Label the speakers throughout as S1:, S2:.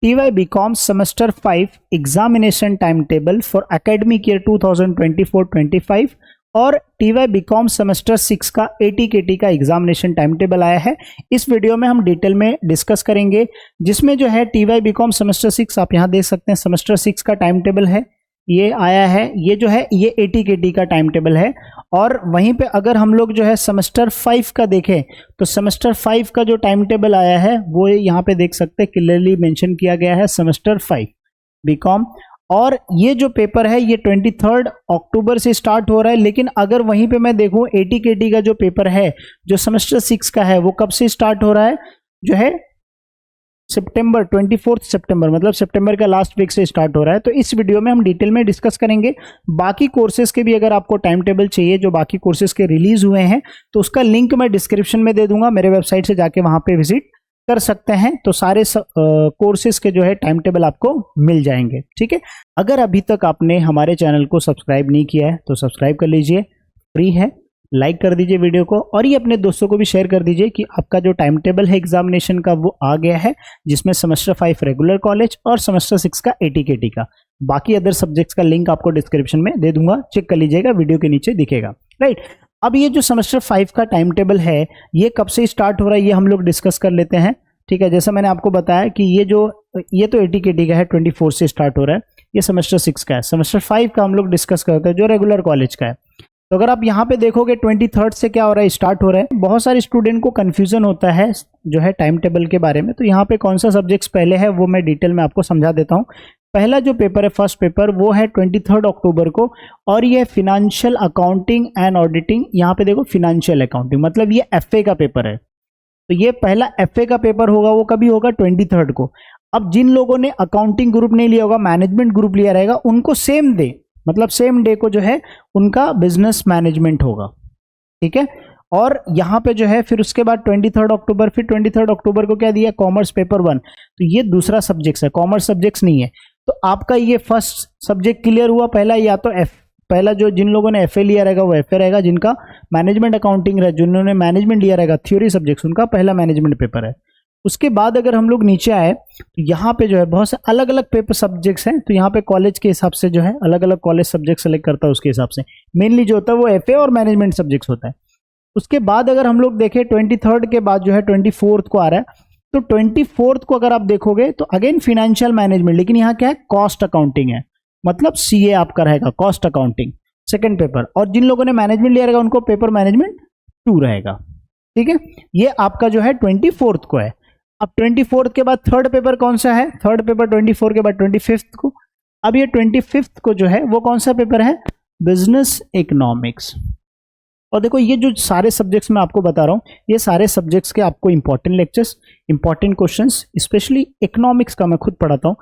S1: TY BCom Semester 5 Examination Timetable for Academic Year 2024-25 और TY BCom Semester 6 का ATKT का examination time table आया है। इस वीडियो में हम डिटेल में डिस्कस करेंगे, जिसमें जो है TY BCom Semester 6 आप यहाँ देख सकते हैं, सेमेस्टर 6 का टाइम टेबल है, ये आया है। ये जो है ये ATKT का टाइम टेबल है। और वहीं पे अगर हम लोग जो है सेमेस्टर 5 का देखें तो सेमेस्टर 5 का जो टाइम टेबल आया है वो यहाँ पे देख सकते हैं, क्लियरली मेंशन किया गया है सेमेस्टर 5 बीकॉम। और ये जो पेपर है ये 23 अक्टूबर से स्टार्ट हो रहा है। लेकिन अगर वहीं पे मैं देखूं ATKT का जो पेपर है जो सेमेस्टर 6 का है वो कब से स्टार्ट हो रहा है, जो है सितंबर 24 सितंबर, मतलब सितंबर का लास्ट वीक से स्टार्ट हो रहा है। तो इस वीडियो में हम डिटेल में डिस्कस करेंगे। बाकी कोर्सेज के भी अगर आपको टाइम टेबल चाहिए जो बाकी कोर्सेज के रिलीज हुए हैं तो उसका लिंक मैं डिस्क्रिप्शन में दे दूंगा, मेरे वेबसाइट से जाके वहां पे विजिट कर सकते हैं। तो सारे कोर्सेज के जो है टाइम टेबल आपको मिल जाएंगे, ठीक है। अगर अभी तक आपने हमारे चैनल को सब्सक्राइब नहीं किया है तो सब्सक्राइब कर लीजिए, फ्री है। लाइक कर दीजिए वीडियो को और ये अपने दोस्तों को भी शेयर कर दीजिए कि आपका जो टाइम टेबल है एग्जामिनेशन का वो आ गया है, जिसमें सेमेस्टर 5 रेगुलर कॉलेज और सेमेस्टर 6 का ATKT का। बाकी अदर सब्जेक्ट्स का लिंक आपको डिस्क्रिप्शन में दे दूंगा, चेक कर लीजिएगा, वीडियो के नीचे दिखेगा, राइट। अब ये जो सेमेस्टर 5 का टाइम टेबल है ये कब से स्टार्ट हो रहा है ये हम लोग डिस्कस कर लेते हैं, ठीक है। जैसा मैंने आपको बताया कि ये तो ATKT का है, 24 से स्टार्ट हो रहा है। ये सेमेस्टर 6 का है। सेमेस्टर 5 का हम लोग डिस्कस करते हैं जो रेगुलर कॉलेज का है। तो अगर आप यहाँ पे देखोगे 23 से क्या हो रहा है, स्टार्ट हो रहा है। बहुत सारे स्टूडेंट को कंफ्यूजन होता है जो है टाइम टेबल के बारे में, तो यहाँ पे कौन सा सब्जेक्ट्स पहले है वो मैं डिटेल में आपको समझा देता हूँ। पहला जो पेपर है, फर्स्ट पेपर, वो है 23 अक्टूबर को और ये फिनेंशियल अकाउंटिंग एंड ऑडिटिंग। यहाँ पे देखो फिनेंशियल अकाउंटिंग, मतलब ये FA का पेपर है। तो ये पहला FA का पेपर होगा, वो कभी होगा 23 को। अब जिन लोगों ने अकाउंटिंग ग्रुप नहीं लिया होगा, मैनेजमेंट ग्रुप लिया रहेगा, उनको सेम डे, मतलब सेम डे को जो है उनका बिजनेस मैनेजमेंट होगा, ठीक है। और यहाँ पे जो है फिर उसके बाद 23 अक्टूबर, फिर 23 अक्टूबर को क्या दिया, कॉमर्स पेपर 1। तो ये दूसरा सब्जेक्ट है, कॉमर्स सब्जेक्ट्स नहीं है। तो आपका ये फर्स्ट सब्जेक्ट क्लियर हुआ पहला, या तो पहला जो जिन लोगों ने FA लिया रहेगा वो FA रहेगा, जिनका मैनेजमेंट अकाउंटिंग रहा, जिन्होंने मैनेजमेंट लिया रहेगा थ्योरी सब्जेक्ट्स, उनका पहला मैनेजमेंट पेपर है। उसके बाद अगर हम लोग नीचे आए तो यहाँ पे जो है बहुत से अलग अलग पेपर सब्जेक्ट्स हैं। तो यहाँ पे कॉलेज के हिसाब से जो है अलग अलग कॉलेज सब्जेक्ट सेलेक्ट करता है, उसके हिसाब से मेनली जो होता है वो FA और मैनेजमेंट सब्जेक्ट्स होता है। उसके बाद अगर हम लोग देखें 23 के बाद जो है 24 को आ रहा है। तो 24 को अगर आप देखोगे तो अगेन फिनेंशियल मैनेजमेंट, लेकिन यहाँ क्या है, कॉस्ट अकाउंटिंग है, मतलब CA आपका रहेगा, कॉस्ट अकाउंटिंग सेकेंड पेपर। और जिन लोगों ने मैनेजमेंट लिया रहेगा उनको पेपर मैनेजमेंट 2 रहेगा, ठीक है। ये आपका जो है 24 को है। अब 24 के बाद थर्ड पेपर कौन सा है, थर्ड पेपर 24 के बाद 25 को। अब ये 25 को जो है वो कौन सा पेपर है, बिजनेस इकोनॉमिक्स। और देखो ये जो सारे सब्जेक्ट्स मैं आपको बता रहा हूँ, ये सारे सब्जेक्ट्स के आपको important lectures, important questions, specially economics का मैं खुद पढ़ाता हूँ।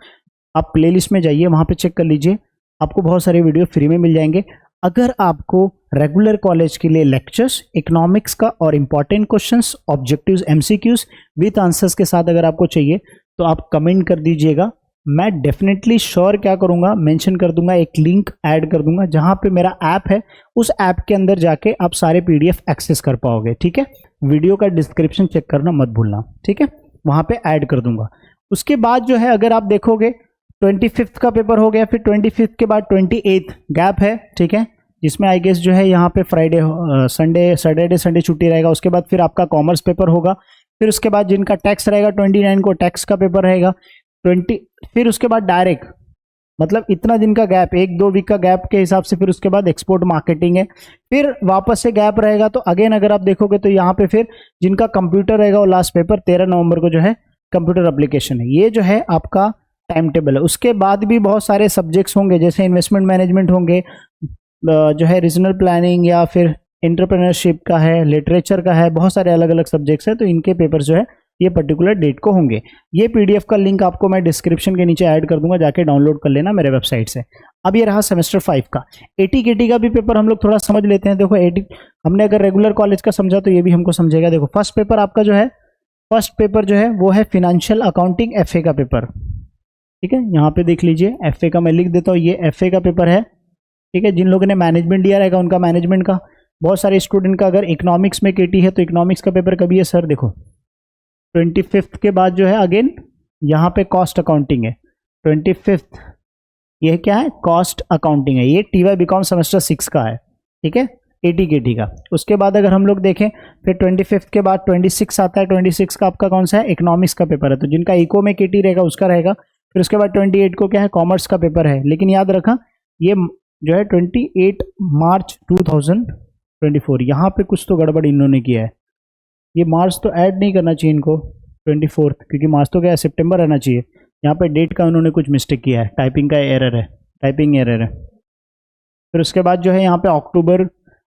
S1: आप प्लेलिस्ट में जाइए, वहां पे चेक कर लीजिए, आपको बहुत सारे वीडियो फ्री में मिल जाएंगे। अगर आपको रेगुलर कॉलेज के लिए लेक्चर्स, इकोनॉमिक्स का और important questions, objectives, MCQs with answers के साथ अगर आपको चाहिए तो आप कमेंट कर दीजिएगा। मैं डेफिनेटली श्योर क्या करूंगा, मेंशन कर दूंगा, एक लिंक ऐड कर दूंगा जहां पे मेरा ऐप है, उस ऐप के अंदर जाके आप सारे PDF एक्सेस कर पाओगे, ठीक है। वीडियो का डिस्क्रिप्शन चेक करना मत भूलना, ठीक है, वहां पे ऐड कर दूंगा। उसके बाद जो है अगर आप देखोगे 25 का पेपर हो गया, फिर 25 के बाद 28 गैप है, ठीक है, जिसमें आई गेस जो है यहाँ पे फ्राइडे सैटरडे संडे छुट्टी रहेगा। उसके बाद फिर आपका कॉमर्स पेपर होगा। फिर उसके बाद जिनका टैक्स रहेगा 29 को टैक्स का पेपर रहेगा 20। फिर उसके बाद डायरेक्ट, मतलब इतना दिन का गैप, 1-2 वीक का गैप के हिसाब से फिर उसके बाद एक्सपोर्ट मार्केटिंग है। फिर वापस से गैप रहेगा। तो अगेन अगर आप देखोगे तो यहाँ पे फिर जिनका कंप्यूटर रहेगा वो लास्ट पेपर 13 नवंबर को जो है कंप्यूटर एप्लीकेशन है। ये जो है आपका टाइम टेबल है। उसके बाद भी बहुत सारे सब्जेक्ट्स होंगे, जैसे इन्वेस्टमेंट मैनेजमेंट होंगे, जो है रीजनल प्लानिंग, या फिर एंटरप्रेन्योरशिप का है, लिटरेचर का है, बहुत सारे अलग अलग सब्जेक्ट्स हैं। तो इनके पेपर जो है ये पर्टिकुलर डेट को होंगे। ये PDF का लिंक आपको मैं डिस्क्रिप्शन के नीचे ऐड कर दूंगा, जाके डाउनलोड कर लेना मेरे वेबसाइट से। अब ये रहा सेमेस्टर 5 का। ATKT का भी पेपर हम लोग थोड़ा समझ लेते हैं। देखो हमने अगर रेगुलर कॉलेज का समझा तो ये भी हमको समझेगा। देखो फर्स्ट पेपर आपका जो है, फर्स्ट पेपर जो है वो है फिनेंशियल अकाउंटिंग FA का पेपर, ठीक है। यहाँ पे देख लीजिए, FA का मैं लिख देता हूँ, ये FA का पेपर है, ठीक है। जिन लोगों ने मैनेजमेंट लिया रहेगा उनका मैनेजमेंट का। बहुत सारे स्टूडेंट का अगर इकोनॉमिक्स में KT है तो इकोनॉमिक्स का पेपर कभी है सर, देखो 25 के बाद जो है अगेन यहाँ पे कॉस्ट अकाउंटिंग है 25th, ये क्या है, कॉस्ट अकाउंटिंग है, ये टीवाई बीकॉम सेमेस्टर 6 का है, ठीक है, 80 KT का। उसके बाद अगर हम लोग देखें फिर 25th के बाद 26 आता है, 26 का आपका कौन सा है, इकोनॉमिक्स का पेपर है, तो जिनका इको में KT रहेगा उसका रहेगा। फिर उसके बाद 28 को क्या है, कॉमर्स का पेपर है, लेकिन याद रखा ये जो है 28 मार्च 2024, यहाँ पे कुछ तो गड़बड़ इन्होंने किया है, ये मार्च तो ऐड नहीं करना चाहिए इनको 24, क्योंकि मार्च तो क्या है, सितंबर रहना चाहिए, यहाँ पे डेट का उन्होंने कुछ मिस्टेक किया है, टाइपिंग का एरर है, टाइपिंग एरर है। फिर उसके बाद जो है यहाँ पे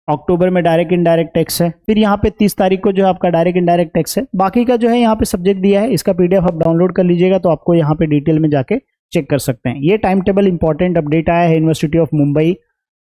S1: अक्टूबर में डायरेक्ट इनडायरेक्ट टैक्स है। फिर यहाँ पे 30 तारीख को जो है आपका डायरेक्ट इनडायरेक्ट टैक्स है। बाकी का जो है यहाँ पे सब्जेक्ट दिया है, इसका PDF आप डाउनलोड कर लीजिएगा, तो आपको यहाँ पे डिटेल में जाके चेक कर सकते हैं। ये टाइम टेबल इंपॉर्टेंट अपडेट आया है university of Mumbai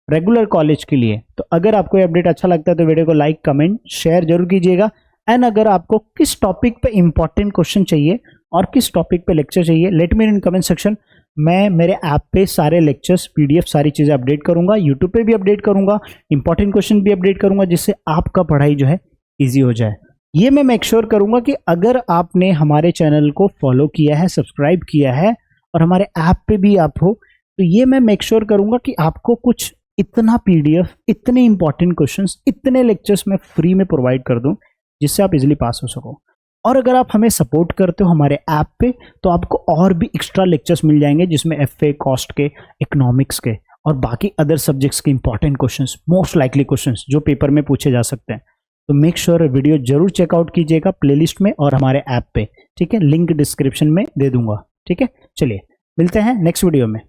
S1: regular college के लिए। तो अगर आपको ये अपडेट अच्छा लगता है तो वीडियो को लाइक, कमेंट, शेयर जरूर कीजिएगा। एंड अगर आपको किस टॉपिक पे इंपॉर्टेंट क्वेश्चन चाहिए और किस टॉपिक पे लेक्चर चाहिए, let me in comment section. मैं मेरे ऐप पे सारे लेक्चर्स, PDF सारी चीज़ें अपडेट करूंगा, यूट्यूब पे भी अपडेट करूंगा, इंपॉर्टेंट क्वेश्चन भी अपडेट करूंगा, जिससे आपका पढ़ाई जो है ईजी हो जाए। ये मैं मेक श्योर करूंगा कि अगर आपने हमारे चैनल को फॉलो किया है, सब्सक्राइब किया है और हमारे ऐप पे भी आप हो, तो ये मैं मेक श्योर करूंगा कि आपको कुछ इतना PDF, इतने इंपॉर्टेंट क्वेश्चंस, इतने लेक्चर्स मैं फ्री में प्रोवाइड कर दूं, जिससे आप इजीली पास हो सको। और अगर आप हमें सपोर्ट करते हो हमारे ऐप पे, तो आपको और भी एक्स्ट्रा लेक्चर्स मिल जाएंगे, जिसमें FA, कॉस्ट के, इकोनॉमिक्स के और बाकी अदर सब्जेक्ट्स के important questions, most likely questions जो पेपर में पूछे जा सकते हैं। तो मेक श्योर वीडियो जरूर चेकआउट कीजिएगा प्लेलिस्ट में और हमारे ऐप पे, ठीक है, लिंक डिस्क्रिप्शन में दे दूंगा, ठीक है। चलिए मिलते हैं नेक्स्ट वीडियो में।